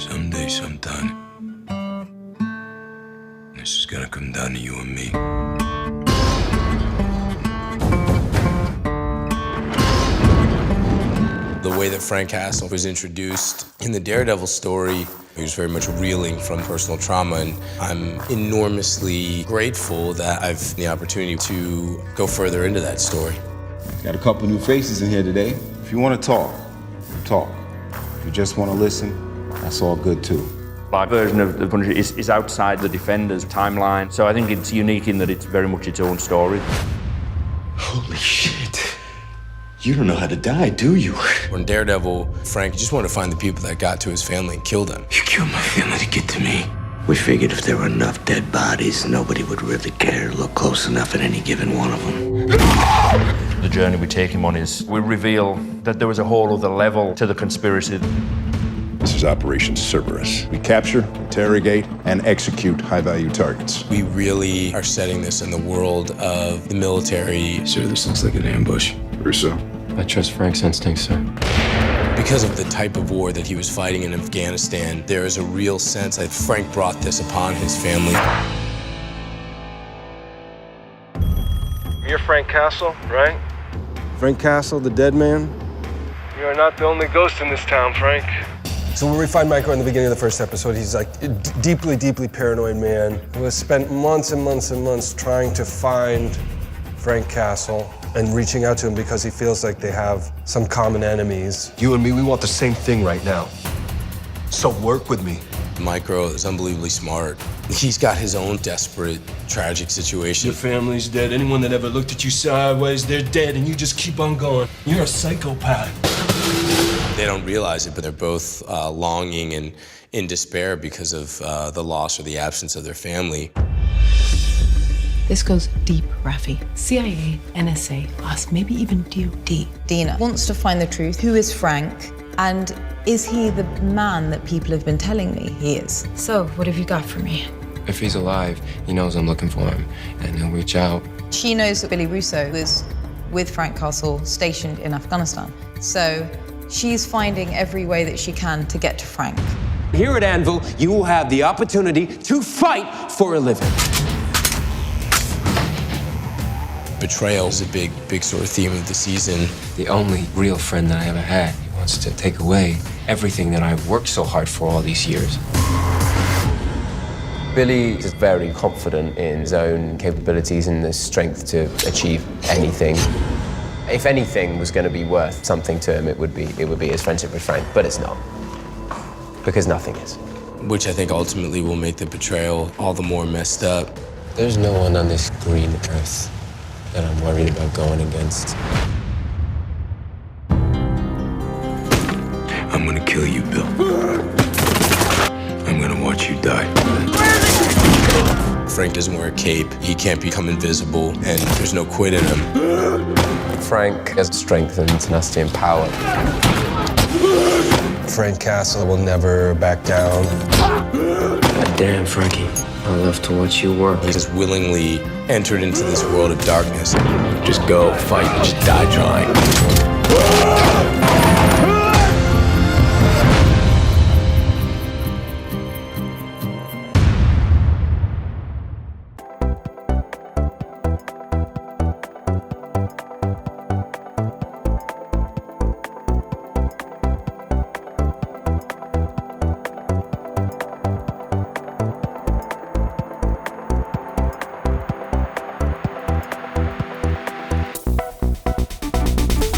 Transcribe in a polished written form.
Someday, sometime, this is gonna come down to you and me. The way that Frank Castle was introduced in the Daredevil story, he was very much reeling from personal trauma, and I'm enormously grateful that I've the opportunity to go further into that story. Got a couple new faces in here today. If you want to talk, talk. If you just want to listen, that's all good too. Our version of the Punisher is outside the Defenders timeline, so I think it's unique in that it's very much its own story. Holy shit. You don't know how to die, do you? When Daredevil, Frank just wanted to find the people that got to his family and kill them. You killed my family to get to me. We figured if there were enough dead bodies, nobody would really care. Look close enough at any given one of them. The journey we take him on is we reveal that there was a whole other level to the conspiracy. This is Operation Cerberus. We capture, interrogate, and execute high-value targets. We really are setting this in the world of the military. Sir, this looks like an ambush. Russo. I trust Frank's instincts, sir. Because of the type of war that he was fighting in Afghanistan, there is a real sense that Frank brought this upon his family. You're Frank Castle, right? Frank Castle, the dead man? You are not the only ghost in this town, Frank. So when we find Micro in the beginning of the first episode, he's like a deeply, deeply paranoid man who has spent months and months and months trying to find Frank Castle and reaching out to him because he feels like they have some common enemies. You and me, we want the same thing right now. So work with me. Micro is unbelievably smart. He's got his own desperate, tragic situation. Your family's dead. Anyone that ever looked at you sideways, they're dead, and you just keep on going. You're a psychopath. They don't realize it, but they're both longing and in despair because of the loss or the absence of their family. This goes deep, Rafi. CIA, NSA, us, maybe even DOD. Dina wants to find the truth. Who is Frank? And is he the man that people have been telling me he is? So, what have you got for me? If he's alive, he knows I'm looking for him, and he'll reach out. She knows that Billy Russo was with Frank Castle stationed in Afghanistan. So she's finding every way that she can to get to Frank. Here at Anvil, you will have the opportunity to fight for a living. Betrayal is a big sort of theme of the season. The only real friend that I ever had. He wants to take away everything that I've worked so hard for all these years. Billy is very confident in his own capabilities and the strength to achieve anything. If anything was going to be worth something to him, it would be his friendship with Frank, but it's not. Because nothing is. Which I think ultimately will make the betrayal all the more messed up. There's no one on this green earth that I'm worried about going against. I'm gonna kill you, Bill. I'm gonna watch you die. Frank doesn't wear a cape. He can't become invisible, and there's no quit in him. Frank has strength and tenacity and power. Frank Castle will never back down. God damn, Frankie. I love to watch you work. He just willingly entered into this world of darkness. Just go, fight, just die trying.